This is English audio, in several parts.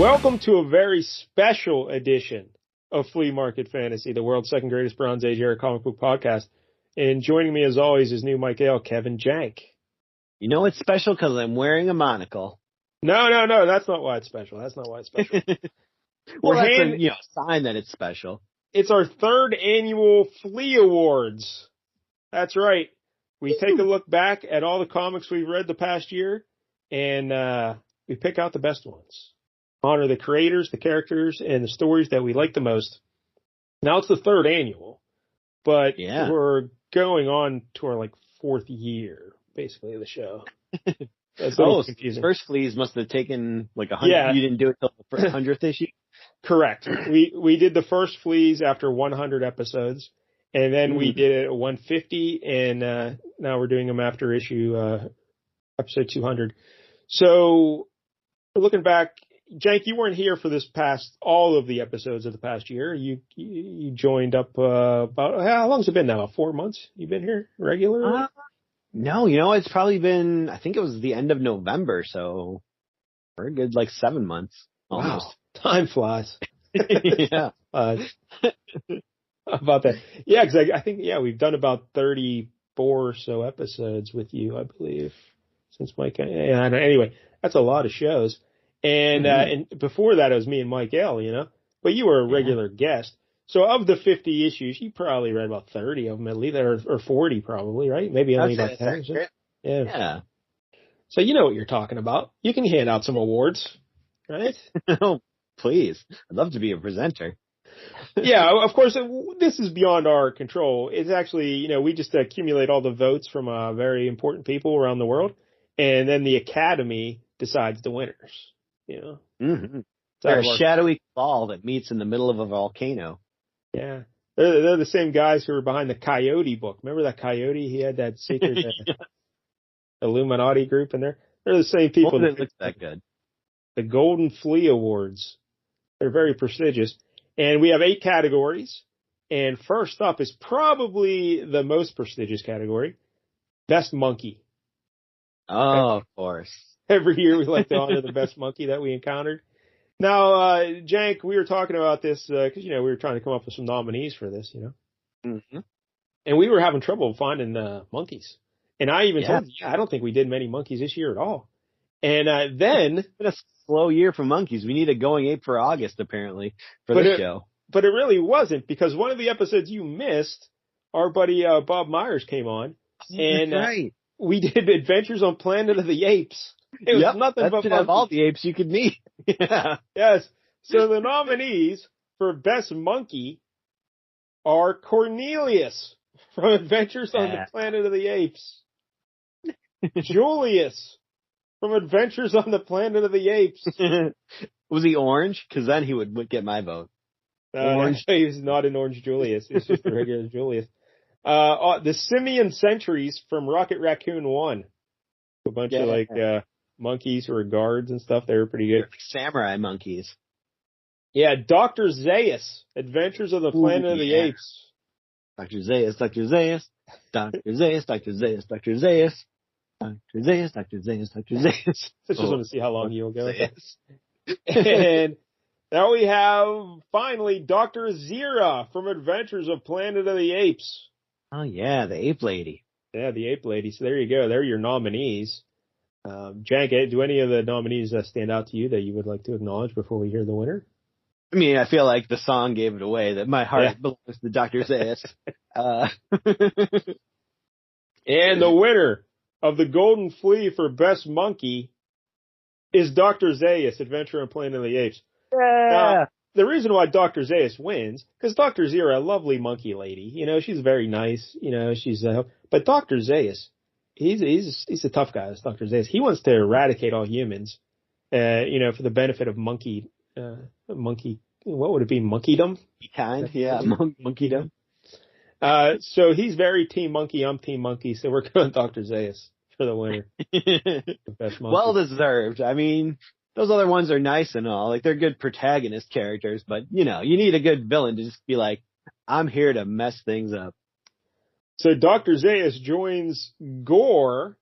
Welcome to a very special edition of Flea Market Fantasy, the world's second greatest Bronze Age era comic book podcast. And joining me as always is new Mike Ale, Kevin Jank. You know it's special because I'm wearing a monocle. No, that's not why it's special. That's not why it's special. Well, that's a sign that it's special. It's our third annual Flea Awards. That's right. We take a look back at all the comics we've read the past year, and we pick out the best ones. Honor the creators, the characters, and the stories that we like the most. Now it's the third annual, but we're going on to our fourth year, basically, of the show. That's confusing. First Fleas must have taken 100. Yeah. You didn't do it till the 100th issue? Correct. We did the first Fleas after 100 episodes, and then we did it at 150, and now we're doing them after episode 200. So we're looking back. Jank, you weren't here for all of the episodes of the past year. You joined up about, how long's it been now? 4 months? You've been here regularly? No, it's probably been, I think it was the end of November, so we're a good 7 months almost. Wow. Time flies. Yeah. How about that? Yeah, because I think, we've done about 34 or so episodes with you, I believe, since Mike. Anyway, that's a lot of shows. And and before that, it was me and Mike L, but you were a regular guest. So of the 50 issues, you probably read about 30 of them at least, or 40 probably, right? Maybe only about 10. Yeah. So you know what you're talking about. You can hand out some awards, right? Oh, please. I'd love to be a presenter. Yeah, of course, this is beyond our control. It's actually, we just accumulate all the votes from very important people around the world, and then the Academy decides the winners. They're a shadowy ball that meets in the middle of a volcano. Yeah. They're the same guys who were behind the Coyote book. Remember that Coyote? He had that secret Illuminati group in there. They're the same people. That looks that good. The Golden Flea Awards. They're very prestigious. And we have 8 categories. And first up is probably the most prestigious category, Best Monkey. Oh, of course. Every year we like to honor the best monkey that we encountered. Now, Jank, we were talking about this because, we were trying to come up with some nominees for this, And we were having trouble finding monkeys. And I even told you, I don't think we did many monkeys this year at all. And then... It's been a slow year for monkeys. We need a going ape for August, apparently, for this show. But it really wasn't, because one of the episodes you missed, our buddy Bob Myers came on. And that's right. We did Adventures on Planet of the Apes. It was nothing but have all the apes you could meet. Yeah. Yes. So the nominees for Best Monkey are Cornelius from Adventures on the Planet of the Apes, Julius from Adventures on the Planet of the Apes. Was he orange? Because then he would get my vote. Orange. He's not an orange Julius. It's just a regular Julius. The Simian Sentries from Rocket Raccoon 1. A bunch of monkeys who are guards and stuff. They were pretty good. Samurai monkeys. Yeah, Dr. Zaius, Adventures of the Planet of the Apes. Dr. Zaius, Dr. Zaius, Dr. Zaius, Dr. Zaius, Dr. Zaius, Dr. Zaius, Dr. Zaius, Dr. Zaius. I just want to see how long you'll go. And now we have, finally, Dr. Zira from Adventures of Planet of the Apes. Oh, yeah, the Ape Lady. Yeah, the Ape Lady. So there you go. They're your nominees. Jank, do any of the nominees stand out to you that you would like to acknowledge before we hear the winner? I mean, I feel like the song gave it away, that my heart belongs to Dr. Zaius. And the winner of the Golden Flea for Best Monkey is Dr. Zaius, Adventure on Planet of the Apes. Yeah. Now, the reason why Dr. Zaius wins, because Dr. Zira, a lovely monkey lady, she's very nice, she's, but Dr. Zaius, he's a tough guy, this Dr. Zaius. He wants to eradicate all humans, for the benefit of monkey, what would it be? Monkeydom? Kind, yeah, monkeydom. So he's very Team Monkey, I'm Team Monkey, so we're going Dr. Zaius for the winner. The best monkey. Well deserved. I mean, those other ones are nice and all, they're good protagonist characters, but you need a good villain to just be like, I'm here to mess things up. So Dr. Zaius joins Gore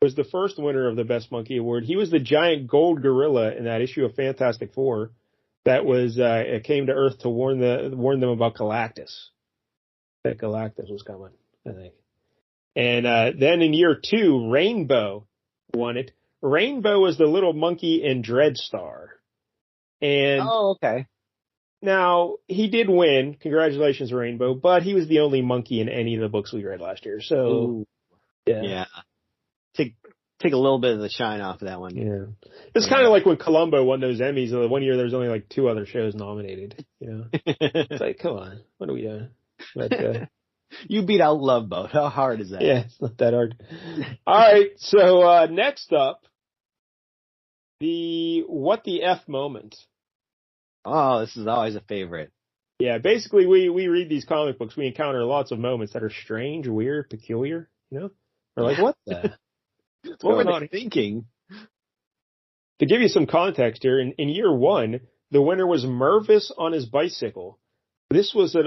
was the first winner of the Best Monkey Award. He was the giant gold gorilla in that issue of Fantastic Four that was it came to Earth to warn them about Galactus. That Galactus was coming, I think. And then in year 2, Rainbow won it. Rainbow was the little monkey in Dreadstar. And okay. Now, he did win. Congratulations, Rainbow. But he was the only monkey in any of the books we read last year. So, ooh, yeah. Take a little bit of the shine off of that one. Yeah. It's kind of like when Columbo won those Emmys. One year there was only like 2 other shows nominated. You know, it's like, come on, what are we doing? But you beat out Love Boat. How hard is that? Yeah, it's not that hard. All right. So next up, the What the F moment. Oh, this is always a favorite. Yeah, basically we read these comic books. We encounter lots of moments that are strange, weird, peculiar. You know, we're like, what the? What were they thinking? To give you some context here, in year 1, the winner was Mervis on his bicycle. This was at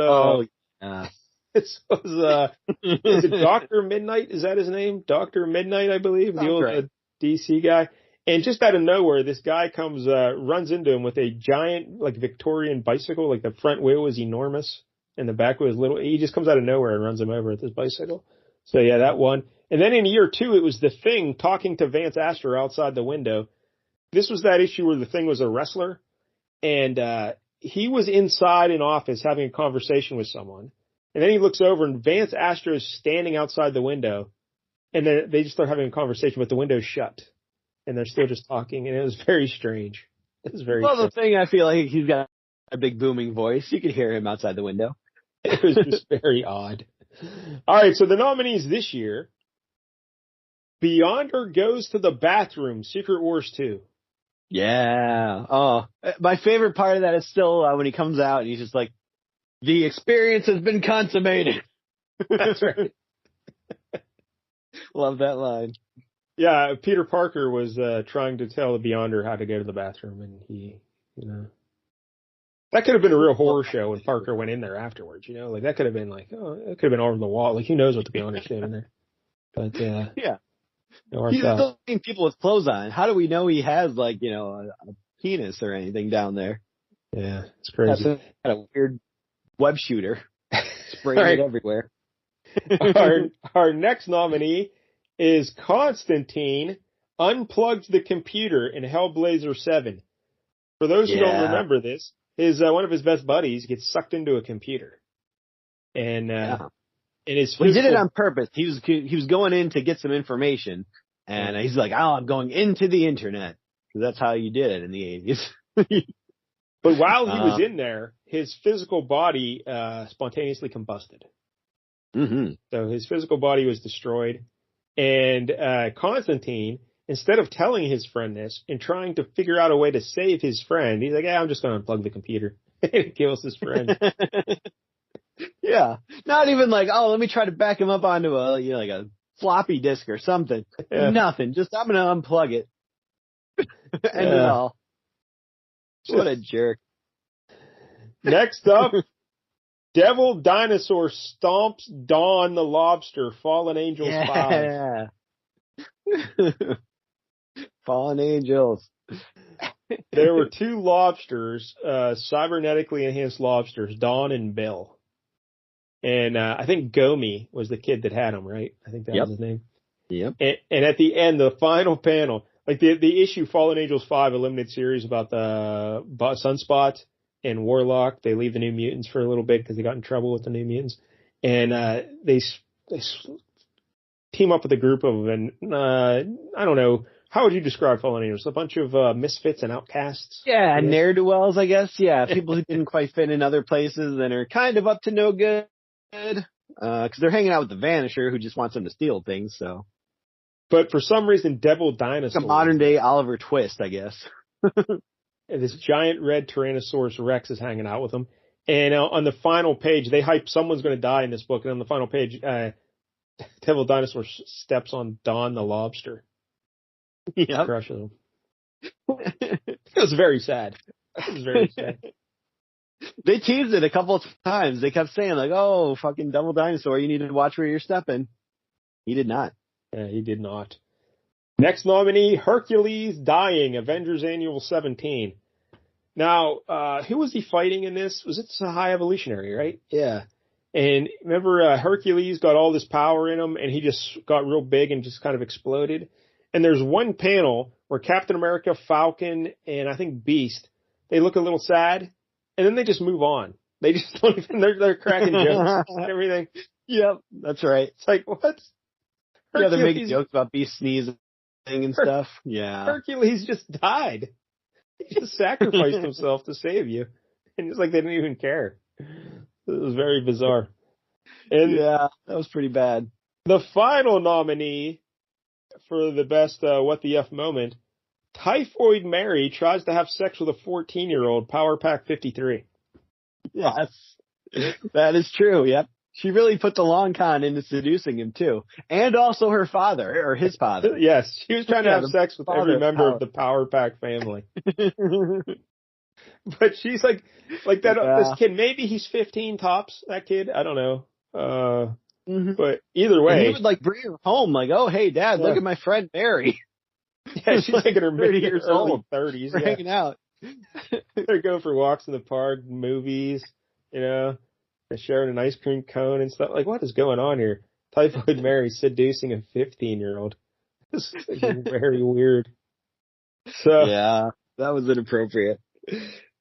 this was is it Dr. Midnight? Is that his name? Dr. Midnight, I believe, the old DC guy. And just out of nowhere, this guy comes runs into him with a giant like Victorian bicycle. Like the front wheel was enormous and the back was little. He just comes out of nowhere and runs him over with his bicycle. So yeah, that one. And then in year 2, it was the Thing talking to Vance Astor outside the window. This was that issue where the Thing was a wrestler, and he was inside an office having a conversation with someone. And then he looks over, and Vance Astor is standing outside the window, and then they just start having a conversation, but the window's shut, and they're still just talking, and it was very strange. It was very strange. The Thing, I feel like he's got a big booming voice. You could hear him outside the window. It was just very odd. All right, so the nominees this year: Beyonder Goes to the Bathroom, Secret Wars 2. Yeah. Oh, my favorite part of that is still when he comes out and he's just like, the experience has been consummated. That's right. Love that line. Yeah, Peter Parker was trying to tell the Beyonder how to go to the bathroom, and he, you know, that could have been a real horror show when Parker went in there afterwards. You know, like that could have been like, oh, it could have been over the wall. Like who knows what the Beyonder's doing in there? But yeah. He's still seeing people with clothes on. How do we know he has, like, you know, a penis or anything down there? Yeah, it's crazy. That's a weird web shooter spraying it everywhere. Our next nominee is Constantine unplugged the computer in Hellblazer 7. For those who don't remember this, one of his best buddies gets sucked into a computer. And he did it on purpose. He was going in to get some information, and he's like, "Oh, I'm going into the internet," because that's how you did it in the 80s. But while he was in there, his physical body spontaneously combusted. Mm-hmm. So his physical body was destroyed, and Constantine, instead of telling his friend this and trying to figure out a way to save his friend, he's like, "Yeah, I'm just going to unplug the computer." And he kills his friend. Yeah, not even like, oh, let me try to back him up onto like a floppy disk or something. Yeah. Nothing. Just I'm gonna unplug it. End it all. What a jerk. Next up, Devil Dinosaur stomps Dawn the Lobster. Fallen Angels 5. Fallen Angels. There were 2 lobsters, cybernetically enhanced lobsters, Dawn and Bill. And I think Gomi was the kid that had him, right? I think that was his name. Yep. And at the end, the final panel, like the issue Fallen Angels 5, a limited series about the Sunspot and Warlock. They leave the New Mutants for a little bit because they got in trouble with the New Mutants. And they team up with a group of, I don't know, how would you describe Fallen Angels? A bunch of misfits and outcasts? Yeah, ne'er-do-wells, I guess. Yeah, people who didn't quite fit in other places and are kind of up to no good. Because they're hanging out with the Vanisher, who just wants them to steal things. So, but for some reason, Devil Dinosaur, a modern day Oliver Twist, I guess. And this giant red Tyrannosaurus Rex is hanging out with them. And on the final page, they hype someone's going to die in this book. And on the final page, Devil Dinosaur steps on Dawn the Lobster. Yeah, crushes him. It was very sad. It was very sad. They teased it a couple of times. They kept saying, like, oh, fucking Devil Dinosaur, you need to watch where you're stepping. He did not. Yeah, he did not. Next nominee, Hercules dying, Avengers Annual 17. Now, who was he fighting in this? Was it High Evolutionary, right? Yeah. And remember, Hercules got all this power in him, and he just got real big and just kind of exploded. And there's one panel where Captain America, Falcon, and I think Beast, they look a little sad, and then they just move on. They just don't even, they're cracking jokes and everything. Yep, that's right. It's like, what? Yeah, they're making jokes about Beast sneezing and stuff. Yeah. Hercules just died. He just sacrificed himself to save you. And it's like they didn't even care. It was very bizarre. And yeah, that was pretty bad. The final nominee for the best What the F moment, Typhoid Mary tries to have sex with a 14-year-old, Power Pack 53. Yes, that is true, yep. She really put the long con into seducing him, too. And also her father, or his father. Yes, she was trying to have sex with every member of the Power Pack family. But she's like that. Yeah. This kid, maybe he's 15 tops. That kid, I don't know. But either way, and he would bring her home. Like, oh, hey, Dad, look at my friend Mary. Yeah, she's like in her 30 years old, 30s, hanging out. They're going for walks in the park, movies. They're sharing an ice cream cone and stuff. Like, what is going on here? Typhoid Mary seducing a 15-year-old. This is very weird. So yeah, that was inappropriate.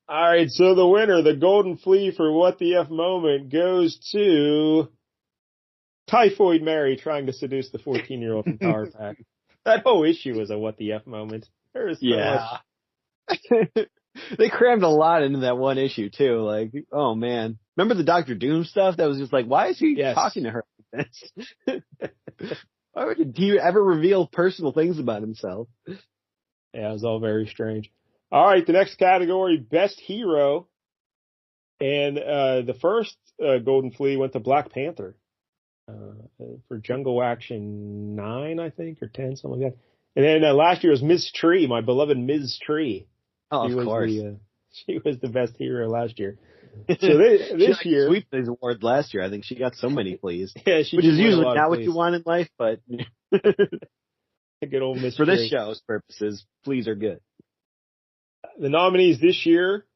All right, so the winner, the Golden Flea for What the F moment, goes to Typhoid Mary trying to seduce the 14-year-old from Power Pack. That whole issue was a What the F moment. There was so much. They crammed a lot into that one issue, too. Like, oh, man. Remember the Dr. Doom stuff? That was just like, why is he talking to her like this? Why would he ever reveal personal things about himself? Yeah, it was all very strange. All right, the next category, Best Hero. And the first Golden Flea went to Black Panther for Jungle Action 9, I think, or 10, something like that. And then last year was Ms. Tree, my beloved Ms. Tree. Oh, of course. She was the best hero last year. So this year, sweep these awards last year. I think she got so many fleas. Yeah, which is usually not what you want in life, but a good old Ms. For this show's purposes, fleas are good. The nominees this year: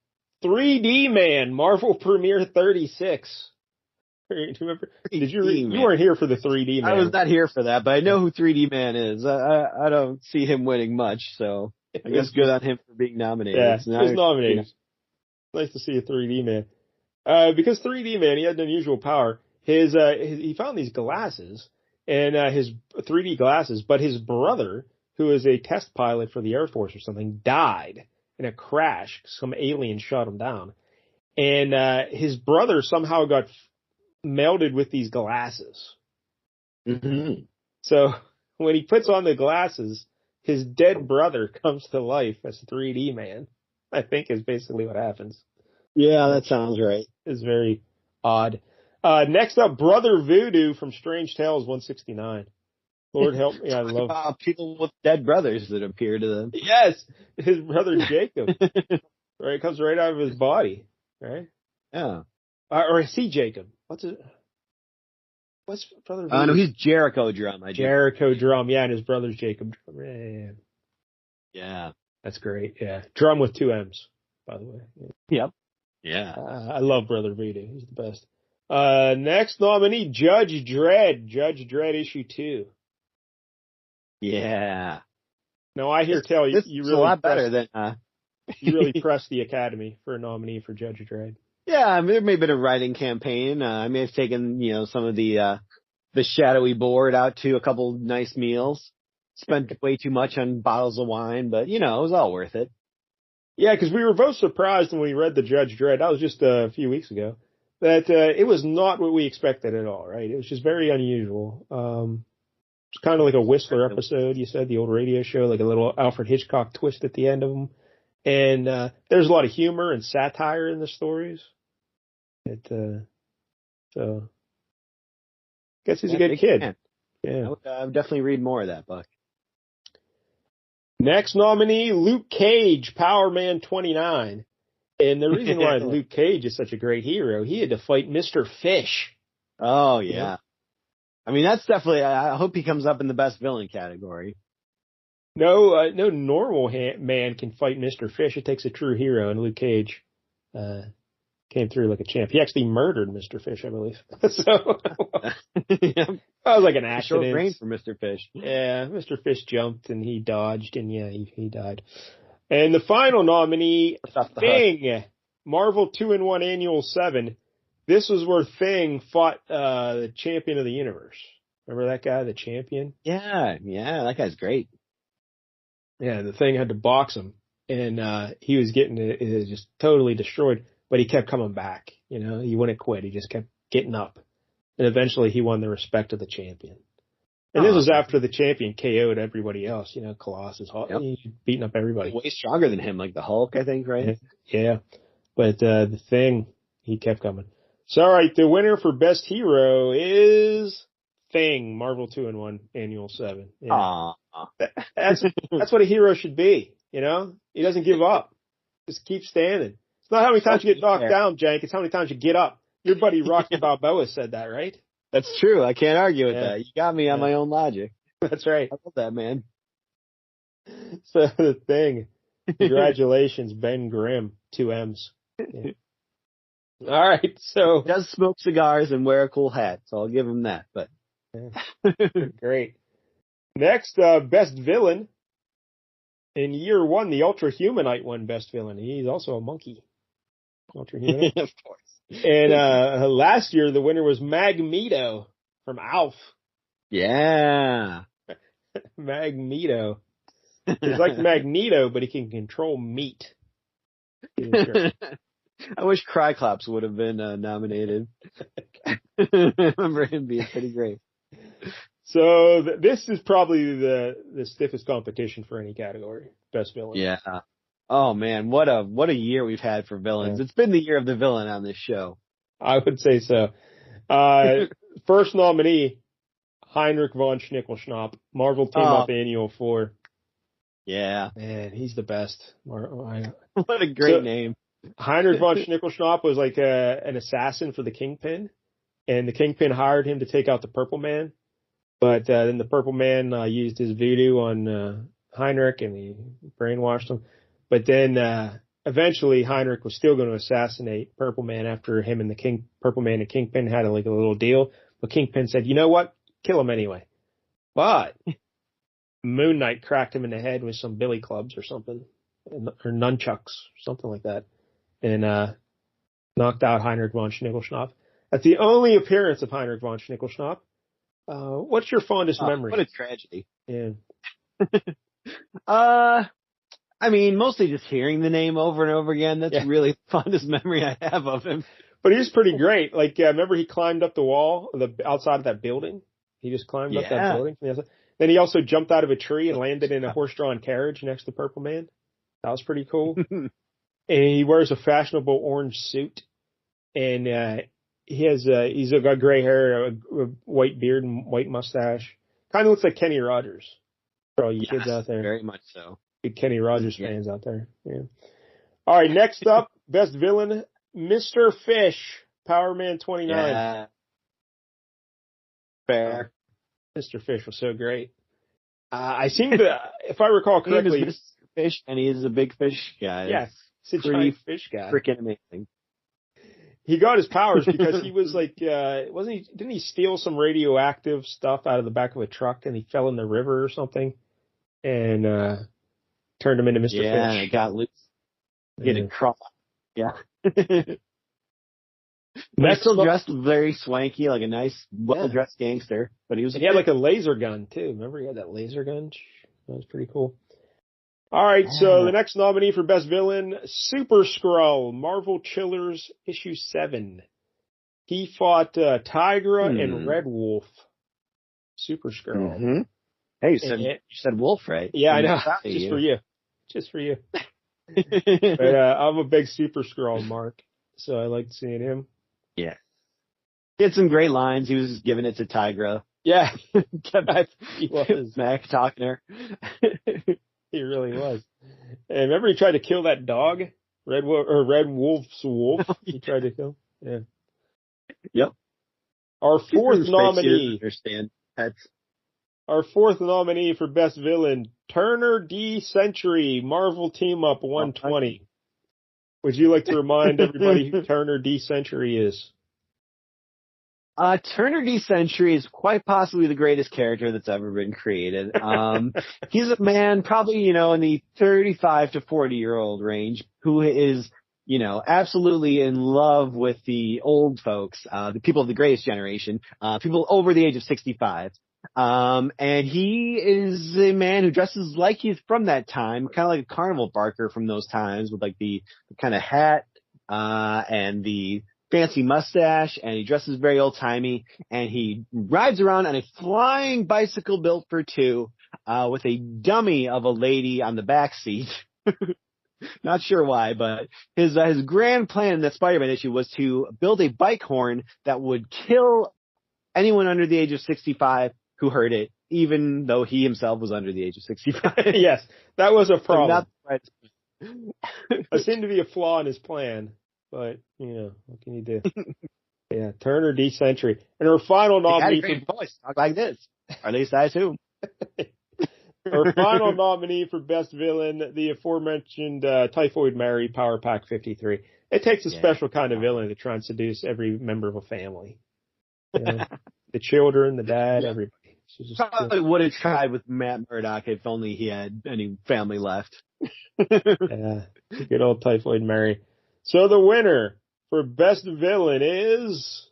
3D Man, Marvel Premiere 36. Remember? Did you? You weren't here for the 3D Man. I was not here for that, but I know who 3D Man is. I don't see him winning much, so I guess good on him for being nominated. Yeah, he was nominated. Nice to see a 3D Man. Because 3D Man, he had an unusual power. He found these glasses, and his 3D glasses, but his brother, who is a test pilot for the Air Force or something, died in a crash. Some alien shot him down. And his brother somehow got melded with these glasses. Mm-hmm. So when he puts on the glasses, his dead brother comes to life as 3D Man, I think is basically what happens. Yeah, that sounds right. It's very odd. Next up, Brother Voodoo from Strange Tales 169. Lord help me, I love people with dead brothers that appear to them. Yes, his brother Jacob. Right, comes right out of his body. Right? Yeah. Or is he Jacob? What's Brother Voodoo? No, he's Jericho Drum. Jericho Drum, yeah, and his brother's Jacob Drum. Yeah. That's great, yeah. Drum with 2 M's, by the way. Yep. Yeah. I love Brother Voodoo. He's the best. Next nominee, Judge Dredd. Judge Dredd issue 2. Yeah. No, I hear tell you really a lot better than you really pressed the Academy for a nominee for Judge Dredd. Yeah, I mean, there may have been a writing campaign. I may have taken, some of the shadowy board out to a couple nice meals. Spent way too much on bottles of wine, but it was all worth it. Yeah, because we were both surprised when we read the Judge Dredd. That was just a few weeks ago. That it was not what we expected at all. Right? It was just very unusual. It's kind of like a Whistler episode. You said the old radio show, like a little Alfred Hitchcock twist at the end of them. And there's a lot of humor and satire in the stories. So, guess he's a good kid. Yeah, I would definitely read more of that book. Next nominee, Luke Cage, Power Man 29. And the reason why Luke Cage is such a great hero, he had to fight Mr. Fish. Oh, yeah. I mean, that's definitely, I hope he comes up in the best villain category. No normal man can fight Mr. Fish. It takes a true hero, and Luke Cage came through like a champ. He actually murdered Mr. Fish, I believe. So Yep. that was like an accident. Short range for Mr. Fish. Yeah, Mr. Fish jumped and he dodged, and yeah, he died. And the final nominee, Thing, Marvel 2-in-1 Annual 7. This was where Thing fought the champion of the universe. Remember that guy, the champion? Yeah, that guy's great. Yeah, the Thing had to box him, and he was getting just totally destroyed, but he kept coming back. You know, he wouldn't quit. He just kept getting up. And eventually he won the respect of the champion. And this was after the champion KO'd everybody else. You know, Colossus, he beating up everybody. Way stronger than him, like the Hulk, I think, right? Yeah. But the Thing, he kept coming. So, all right, the winner for Best Hero is Thing, Marvel 2-in-1 Annual 7. Yeah. That's what a hero should be, you know? He doesn't give up. Just keep standing. It's not how many times you get knocked down, Jank. It's how many times you get up. Your buddy Rocky Balboa said that, right? That's true. I can't argue with that. You got me on my own logic. That's right. I love that, man. So the Thing. Congratulations, Ben Grimm. 2 M's. Yeah. All right, so he does smoke cigars and wear a cool hat, so I'll give him that. But great. Next, Best Villain. In year 1, the Ultra Humanite won Best Villain. He's also a monkey. Ultra Humanite. Of course. And last year, the winner was Magneto from Alf. Yeah. Magneto. He's like Magneto, but he can control meat. I wish Cryclops would have been nominated. I remember him being pretty great. So this is probably the stiffest competition for any category. Best Villain. Yeah. Oh man, what a year we've had for villains. Yeah. It's been the year of the villain on this show. I would say so. First nominee, Heinrich von Schnickelschnapp, Marvel Team Up Annual 4. Yeah. Man, he's the best. What a great name. Heinrich von Schnickelschnapp was like an assassin for the Kingpin, and the Kingpin hired him to take out the Purple Man. But then the Purple Man used his voodoo on Heinrich, and he brainwashed him. But then eventually Heinrich was still going to assassinate Purple Man after him and the Purple Man and Kingpin had a little deal. But Kingpin said, you know what? Kill him anyway. But Moon Knight cracked him in the head with some billy clubs or something, or nunchucks, something like that, and knocked out Heinrich von Schnickelschnapp. That's the only appearance of Heinrich von Schnickelschnapp. What's your fondest memory? What a tragedy. Yeah. I mean, mostly just hearing the name over and over again. That's really the fondest memory I have of him. But he was pretty great. Like, remember he climbed up the wall, outside of that building? He just climbed up that building from the outside. Then he also jumped out of a tree and landed in a horse-drawn carriage next to Purple Man. That was pretty cool. And he wears a fashionable orange suit. And he's got gray hair, a white beard, and white mustache. Kind of looks like Kenny Rogers for all you kids out there. Very much so. Big Kenny Rogers fans out there. Yeah. All right, next up, Best Villain, Mr. Fish, Power Man 29. Yeah. Fair. Mr. Fish was so great. I seem to, if I recall correctly, Mr. Fish, and he is a big fish guy. Yes, he's a giant fish guy. Freaking amazing. He got his powers because he was like, didn't he steal some radioactive stuff out of the back of a truck and he fell in the river or something and turned him into Mr. Fish? Yeah, and it got loose. Getting caught. Yeah. But still dressed very swanky, like a nice, well-dressed gangster. But he had like a laser gun too. Remember, he had that laser gun. That was pretty cool. All right, so the next nominee for Best Villain, Super Skrull, Marvel Chillers issue 7. He fought Tigra and Red Wolf. Super Skrull. Mm-hmm. Hey, you said Wolf, right? Yeah, I know. Just for you. Just for you. But I'm a big Super Skrull mark, so I liked seeing him. Yeah. He had some great lines. He was giving it to Tigra. Yeah. He was. Mac talking her. He really was. And remember he tried to kill that dog? Red Wolf's wolf? He tried to kill? Yeah. Yep. Our fourth nominee. Understand pets. Our fourth nominee for Best Villain, Turner D. Century, Marvel Team Up 120. Would you like to remind everybody who Turner D. Century is? Turner D. Century is quite possibly the greatest character that's ever been created. He's a man probably, in the 35 to 40-year-old range who is, absolutely in love with the old folks, the people of the greatest generation, people over the age of 65. And he is a man who dresses like he's from that time, kind of like a carnival barker from those times with like the kind of hat, and the fancy mustache, and he dresses very old-timey, and he rides around on a flying bicycle built for two, with a dummy of a lady on the back seat. Not sure why, but his grand plan in the Spider-Man issue was to build a bike horn that would kill anyone under the age of 65 who heard it, even though he himself was under the age of 65. Yes, that was a problem. So It seemed to be a flaw in his plan. But, what can you do? Yeah, Turner D. Century. And our final nominee for voice, talk like this. Or at least I assume. Our final nominee for Best Villain, the aforementioned Typhoid Mary, Power Pack 53. It takes a special kind of villain to try and seduce every member of a family. The children, the dad, everybody. Probably would have tried with Matt Murdock if only he had any family left. Yeah, good old Typhoid Mary. So the winner for Best Villain is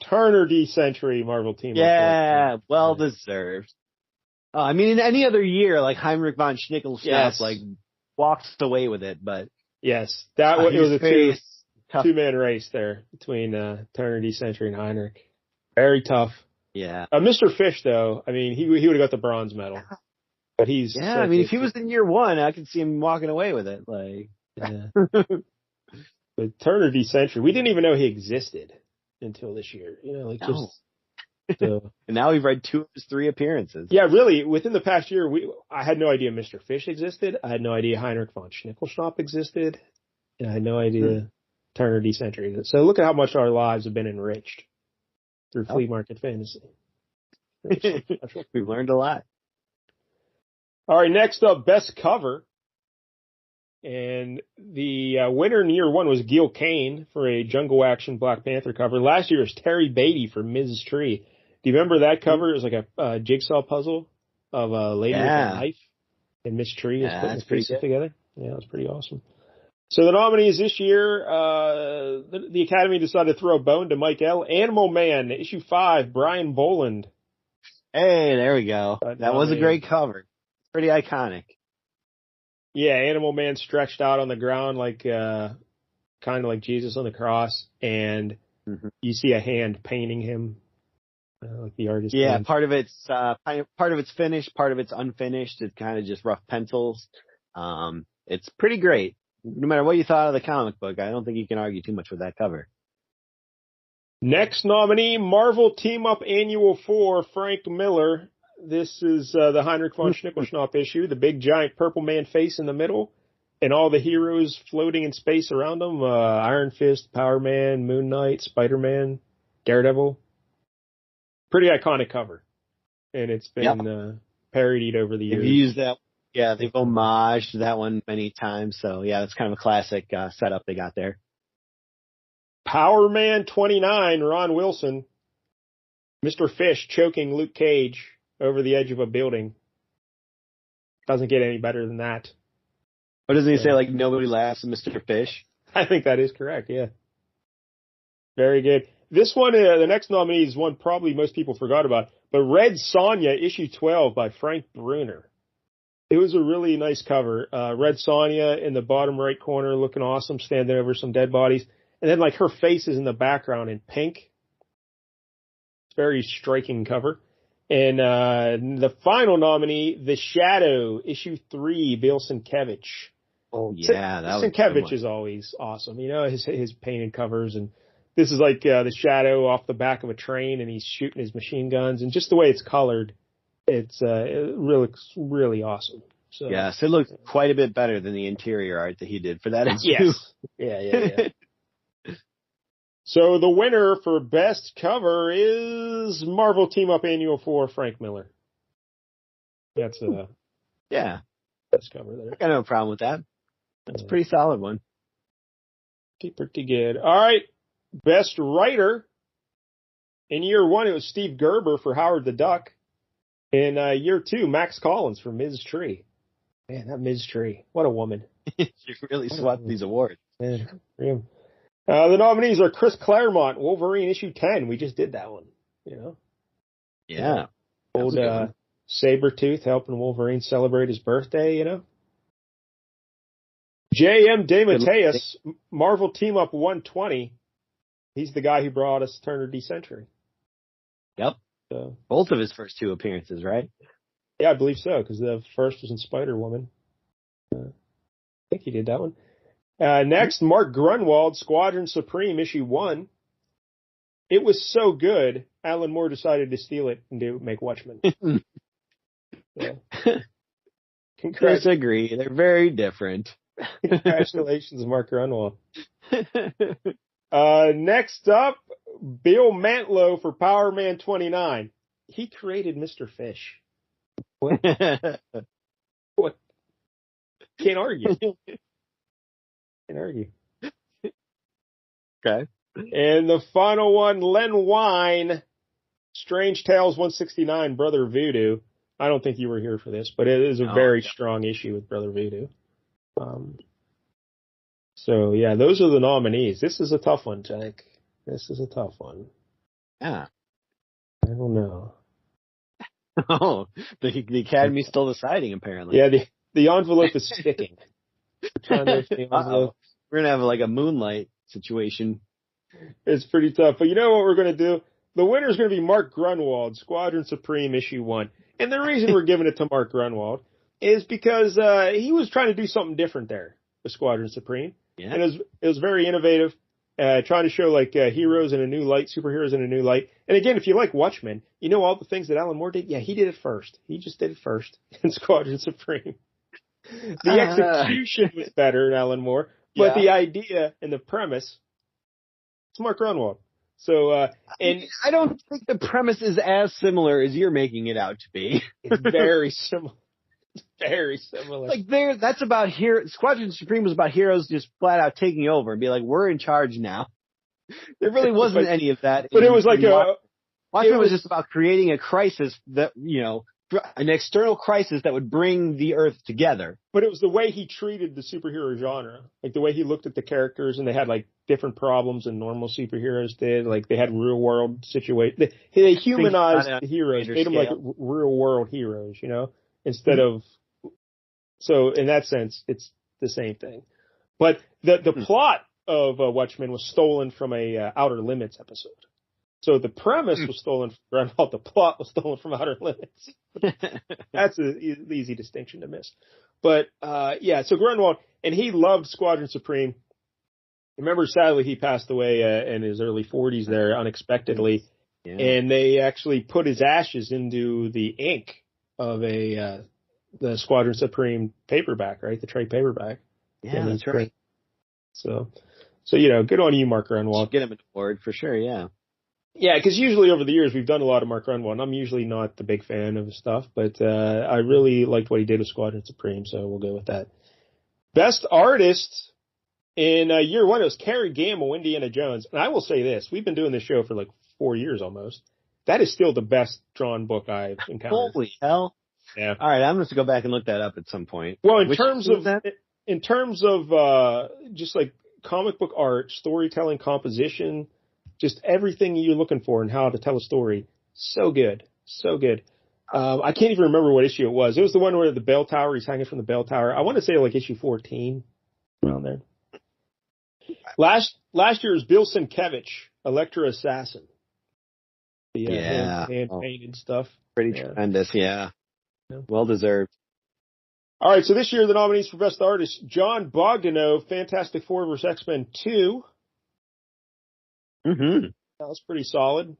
Turner D. Century, Marvel Team Up. Yeah, well deserved. In any other year, like Heinrich von Schnickelschnapp, walks away with it, but yes, it was a two-man race there between Turner D. Century and Heinrich. Very tough. Yeah. Mr. Fish, though, he would have got the bronze medal, but he's if he was in year one, I could see him walking away with it. Yeah. But Turner D. Century, we didn't even know he existed until this year. So. And now we've read 2 of his 3 appearances. Yeah, really. Within the past year, I had no idea Mr. Fish existed. I had no idea Heinrich von Schnickelschnapp existed. And I had no idea Turner D. Century existed. So look at how much our lives have been enriched through Flea Market Fantasy. We've learned a lot. All right, next up, Best Cover. And the winner in year one was Gil Kane for a Jungle Action Black Panther cover. Last year was Terry Beatty for Ms. Tree. Do you remember that cover? It was like a jigsaw puzzle of a lady with a knife, and Ms. Tree is putting the pieces together. Yeah, it was pretty awesome. So the nominees this year, the Academy decided to throw a bone to Mike L. Animal Man, issue 5, Brian Boland. Hey, there we go. That was a great cover. Pretty iconic. Yeah, Animal Man stretched out on the ground like kind of like Jesus on the cross, and you see a hand painting him, like the artist. Yeah, painted. part of it's finished, part of it's unfinished. It's kind of just rough pencils. It's pretty great. No matter what you thought of the comic book, I don't think you can argue too much with that cover. Next nominee, Marvel Team Up Annual 4, Frank Miller. This is the Heinrich von Schnickelschnapp issue, the big giant purple man face in the middle, and all the heroes floating in space around him. Iron Fist, Power Man, Moon Knight, Spider-Man, Daredevil. Pretty iconic cover. And it's been parodied over the years. They've used that. Yeah, they've homaged that one many times. So, yeah, that's kind of a classic setup they got there. Power Man 29, Ron Wilson. Mr. Fish choking Luke Cage over the edge of a building. Doesn't get any better than that. What doesn't he say, like, nobody laughs at Mr. Fish? I think that is correct, yeah. Very good. This one, the next nominee is one probably most people forgot about, but Red Sonja, issue 12 by Frank Bruner. It was a really nice cover. Red Sonja in the bottom right corner looking awesome, standing over some dead bodies. And then, like, her face is in the background in pink. It's a very striking cover. And the final nominee, The Shadow, issue 3, Bill Sienkiewicz. Oh, yeah. Sienkiewicz is always awesome. You know, his painted covers. And this is like The Shadow off the back of a train, and he's shooting his machine guns. And just the way it's colored, it looks really awesome. So, yes, it looks quite a bit better than the interior art that he did for that issue. Yes. Yeah. So the winner for best cover is Marvel Team Up Annual 4, Frank Miller. That's best cover there. I got no problem with that. That's a pretty solid one. Pretty good. All right. Best writer. In year 1, it was Steve Gerber for Howard the Duck. In year 2, Max Collins for Ms. Tree. Man, that Ms. Tree. What a woman. You really swept these awards. Man, the nominees are Chris Claremont, Wolverine issue 10. We just did that one, you know. Yeah. Old Sabretooth helping Wolverine celebrate his birthday, you know. J.M. DeMatteis, Marvel Team Up 120. He's the guy who brought us Turner D-Century. Yep. So, both of his first 2 appearances, right? Yeah, I believe so, because the first was in Spider-Woman. I think he did that one. Next, Mark Grunwald, Squadron Supreme, issue 1. It was so good, Alan Moore decided to steal it and make Watchmen. Disagree. They're very different. Congratulations, Mark Grunwald. Next up, Bill Mantlo for Power Man 29. He created Mr. Fish. What? Can't argue. Okay. And the final one, Len Wein, Strange Tales 169, Brother Voodoo. I don't think you were here for this, but it is a very strong issue with Brother Voodoo. So, yeah, those are the nominees. This is a tough one, Jake. This is a tough one. Yeah. I don't know. Oh, the Academy's still deciding, apparently. Yeah, the envelope is sticking. We're going to have like a Moonlight situation. It's pretty tough. But you know what we're going to do? The winner is going to be Mark Grunwald, Squadron Supreme, issue 1. And the reason we're giving it to Mark Grunwald is because he was trying to do something different there with Squadron Supreme. Yeah. And it was very innovative, trying to show like heroes in a new light, superheroes in a new light. And again, if you like Watchmen, you know all the things that Alan Moore did? Yeah, he did it first. He just did it first in Squadron Supreme. The execution was better in Alan Moore, but the idea and the premise, it's Mark Grunwald. So, and I don't think the premise is as similar as you're making it out to be. It's very similar. It's very similar. Like that's about Squadron Supreme was about heroes just flat out taking over and be like, we're in charge now. There really wasn't any of that. But it was like Watchmen was just about creating a crisis that, you know, an external crisis that would bring the Earth together. But it was the way he treated the superhero genre, like the way he looked at the characters, and they had like different problems than normal superheroes did. Like they had real world situations. They humanized the heroes, made them like real world heroes, you know, instead of. So in that sense, it's the same thing. But the plot of Watchmen was stolen from a Outer Limits episode. So the premise was stolen from Grunwald. The plot was stolen from Outer Limits. That's an easy distinction to miss. But, so Grunwald, and he loved Squadron Supreme. Remember, sadly, he passed away in his early 40s there unexpectedly. Yeah. And they actually put his ashes into the ink of the Squadron Supreme paperback, right? The trade paperback. Yeah, that's right. So, you know, good on you, Mark Grunwald. Get him an award for sure, yeah. Yeah, because usually over the years we've done a lot of Mark Grunwald, and I'm usually not the big fan of his stuff, but I really liked what he did with Squadron Supreme, so we'll go with that. Best artist in year 1, it was Cary Gamble, Indiana Jones, and I will say this, we've been doing this show for like 4 years almost. That is still the best drawn book I've encountered. Holy hell. Yeah. All right, I'm going to go back and look that up at some point. Well, in terms of just like comic book art, storytelling, composition, just everything you're looking for and how to tell a story. So good. So good. I can't even remember what issue it was. It was the one where the bell tower, he's hanging from the bell tower. I want to say like issue 14 around there. Last year was Bill Sienkiewicz, Electra Assassin. The hand-painted stuff. Pretty tremendous, yeah. Well deserved. All right, so this year the nominees for Best Artist, John Bogdanove, Fantastic Four vs. X-Men 2. Mm-hmm. That was pretty solid.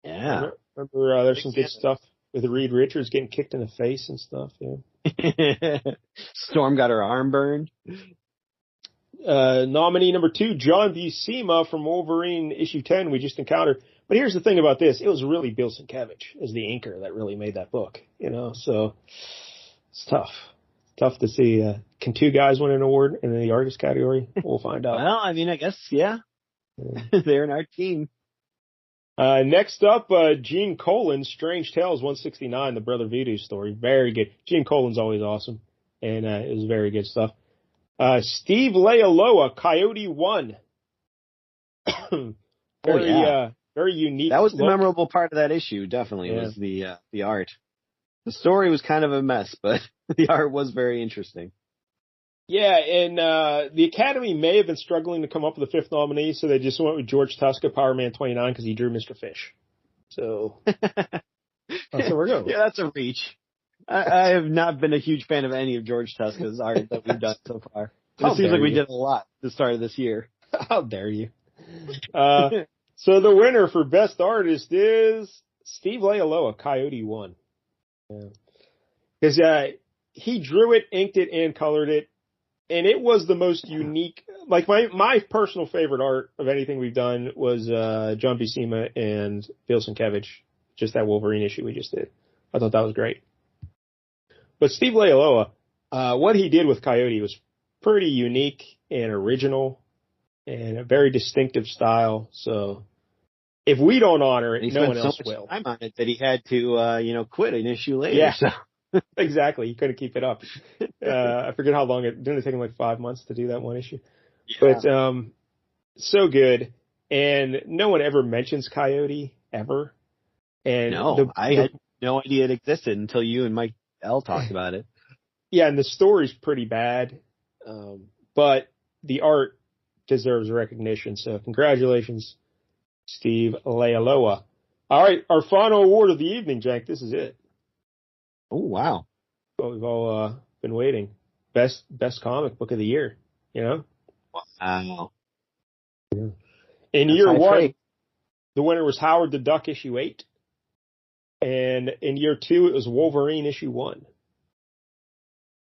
Yeah. Remember there's some good stuff with Reed Richards getting kicked in the face and stuff. Yeah. Storm got her arm burned. Nominee number 2, John Buscema from Wolverine issue 10 we just encountered. But here's the thing about this. It was really Bill Sienkiewicz as the inker that really made that book, so it's tough. Tough to see. Can 2 guys win an award in the artist category? We'll find out. Well, I mean, I guess, yeah. They're in our team. Next up, Gene Colan's Strange Tales 169, the Brother Voodoo story. Very good. Gene Colan's always awesome, and it was very good stuff. Steve Leialoha, Coyote 1. Very unique. That was the memorable part of that issue, definitely, was the art. The story was kind of a mess, but the art was very interesting. Yeah, and the Academy may have been struggling to come up with a 5th nominee, so they just went with George Tuska, Power Man 29, because he drew Mr. Fish. So that's where we're going. Yeah, that's a reach. I have not been a huge fan of any of George Tuska's art that we've done so far. It seems like we did a lot at the start of this year. How dare you? So the winner for Best Artist is Steve Leialoha, Coyote 1. Because he drew it, inked it, and colored it. And it was the most unique, like my personal favorite art of anything we've done was John Buscema and Bill Sienkiewicz, just that Wolverine issue we just did. I thought that was great. But Steve Leialoha, what he did with Coyote was pretty unique and original and a very distinctive style. So if we don't honor it, no one else will. Time on it that he had to, quit an issue later. Yeah. So. Exactly. He couldn't keep it up. I forget how long didn't it take him like 5 months to do that one issue? Yeah. But, so good. And no one ever mentions Coyote ever. And no, I had no idea it existed until you and Mike L talked about it. Yeah. And the story's pretty bad. But the art deserves recognition. So congratulations, Steve Leialoha. All right. Our final award of the evening, Jack. This is it. Oh, wow. What we've all been waiting. Best comic book of the year, Wow. Yeah. In year 1, the winner was Howard the Duck issue 8. And in year 2, it was Wolverine issue 1.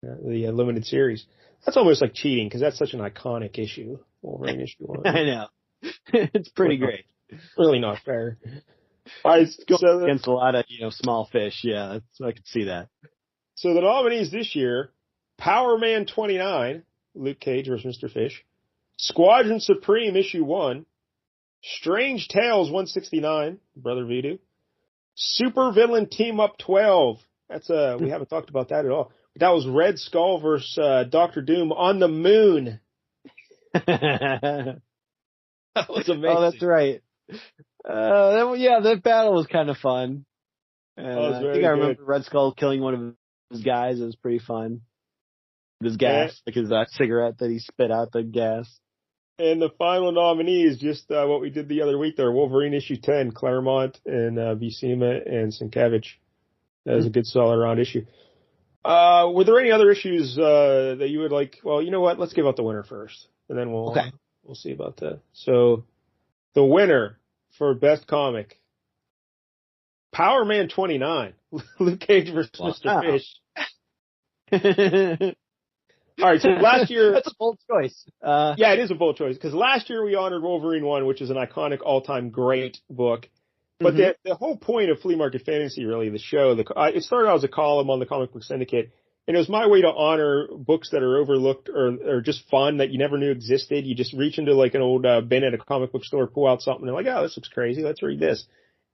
The limited series. That's almost like cheating because that's such an iconic issue, Wolverine issue 1. I know. It's pretty great. Really not fair. Against a lot of, small fish. Yeah, I could see that. So the nominees this year, Power Man 29, Luke Cage versus Mr. Fish. Squadron Supreme issue 1. Strange Tales 169, Brother Voodoo. Super Villain Team Up 12. That's we haven't talked about that at all. That was Red Skull versus Dr. Doom on the moon. That was amazing. Oh, that's right. That battle was kind of fun. I think I remember Red Skull killing one of his guys. It was pretty fun. His gas, like his cigarette that he spit out the gas. And the final nominee is just what we did the other week there, Wolverine issue 10, Claremont and Buscema and Sienkiewicz. That was a good solid round issue. Were there any other issues that you would like? Well, you know what? Let's give out the winner first, and then we'll see about that. So the winner for Best Comic, Power Man 29, Luke Cage versus Mr. Fish. All right, so last year... That's a bold choice. Yeah, it is a bold choice, because last year we honored Wolverine 1, which is an iconic all-time great book. But the whole point of Flea Market Fantasy, really, the show, it started out as a column on the Comic Book Syndicate, and it was my way to honor books that are overlooked or just fun that you never knew existed. You just reach into like an old bin at a comic book store, pull out something, and like, oh, this looks crazy, let's read this.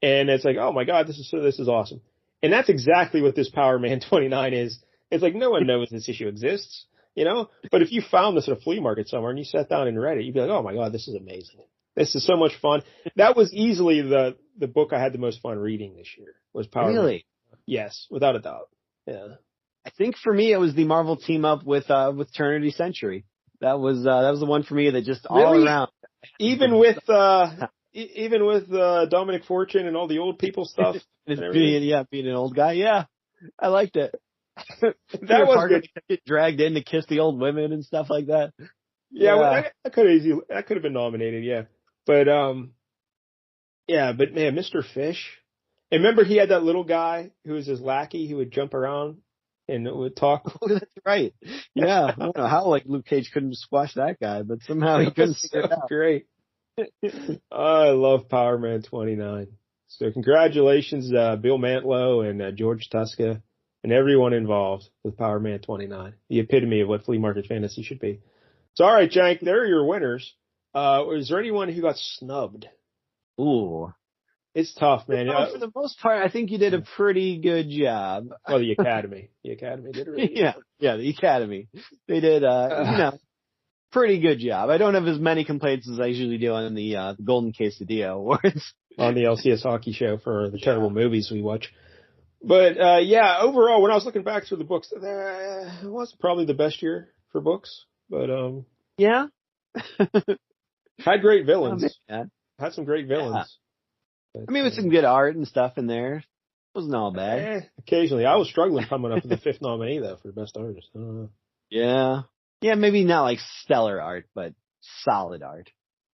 And it's like, oh my God, this is awesome. And that's exactly what this Power Man 29 is. It's like, no one knows this issue exists, But if you found this at a flea market somewhere and you sat down and read it, you'd be like, oh my God, this is amazing. This is so much fun. That was easily the book I had the most fun reading this year, was Power Man. Really? Yes, without a doubt. Yeah. I think for me it was the Marvel team up with Trinity Century. That was the one for me that just all around. Even with Dominic Fortune and all the old people stuff. being an old guy. Yeah, I liked it. That was good. Get dragged in to kiss the old women and stuff like that. Yeah, well, that could have been nominated. Yeah, but man, Mr. Fish. And remember, he had that little guy who was his lackey who would jump around. and we'll talk. Oh, that's right. Yeah. I don't know how like Luke Cage couldn't squash that guy, but somehow he couldn't figure it out. Great. I love Power Man 29. So congratulations, Bill Mantlo and George Tuska and everyone involved with Power Man 29, the epitome of what Flea Market Fantasy should be. So, all right, Jank, there are your winners. Is there anyone who got snubbed? Ooh. It's tough, man. For the most part, I think you did a pretty good job. Well, the Academy. The Academy did a really good job. Yeah, the Academy. They did, pretty good job. I don't have as many complaints as I usually do on the Golden Quesadilla Awards. On the LCS Hockey Show for the terrible movies we watch. But, overall, when I was looking back through the books, it wasn't probably the best year for books. But, yeah. had great villains. Had some great villains. Yeah. But, I mean, with some good art and stuff in there. It wasn't all bad. Occasionally. I was struggling coming up with the fifth nominee, though, for Best Artist. I don't know. Yeah. Yeah, maybe not like stellar art, but solid art.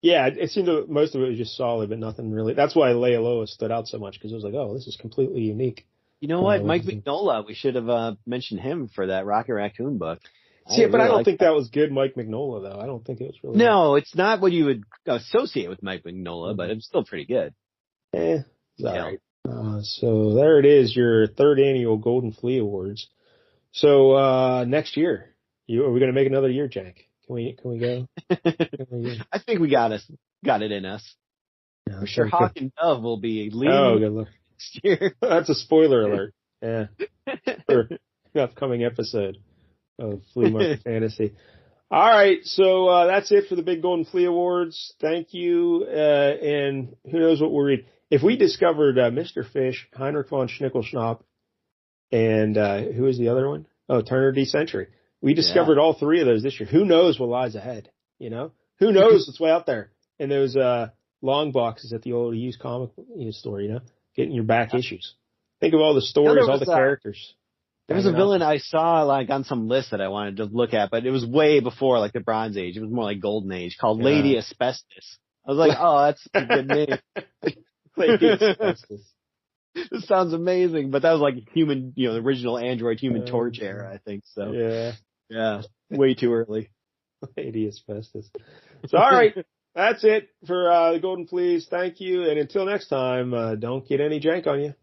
Yeah, it seemed most of it was just solid, but nothing really. That's why Leia Lois stood out so much, because it was like, oh, this is completely unique. You know what? Mike Mignola, we should have mentioned him for that Rocket Raccoon book. See, but I don't think that was good Mike Mignola, though. I don't think it was really. No, it's not what you would associate with Mike Mignola, but it's still pretty good. It's all right. So there it is, your third annual Golden Flea Awards. So next year, are we going to make another year, Jack? Can we go? I think we got it in us. I'm sure Hawk and Dove will be leading next year. That's a spoiler alert. Yeah. For the upcoming episode of Flea Market Fantasy. All right, so that's it for the Big Golden Flea Awards. Thank you, and who knows what we'll read. If we discovered Mr. Fish, Heinrich von Schnickelschnapp, and who is the other one? Oh, Turner D. Century. We discovered all three of those this year. Who knows what lies ahead? You know, who knows what's way out there in those long boxes at the old used comic store. You know, getting your back issues. Think of all the stories, all the characters. There was a villain I saw like on some list that I wanted to look at, but it was way before like the Bronze Age. It was more like Golden Age, called Lady Asbestos. I was like, oh, that's a good name. Lady Asbestos. This sounds amazing, but that was like human, the original Android Human Torch era, I think. So yeah, way too early. Lady Asbestos. So all right, that's it for the Golden Fleas. Thank you, and until next time, don't get any jank on you.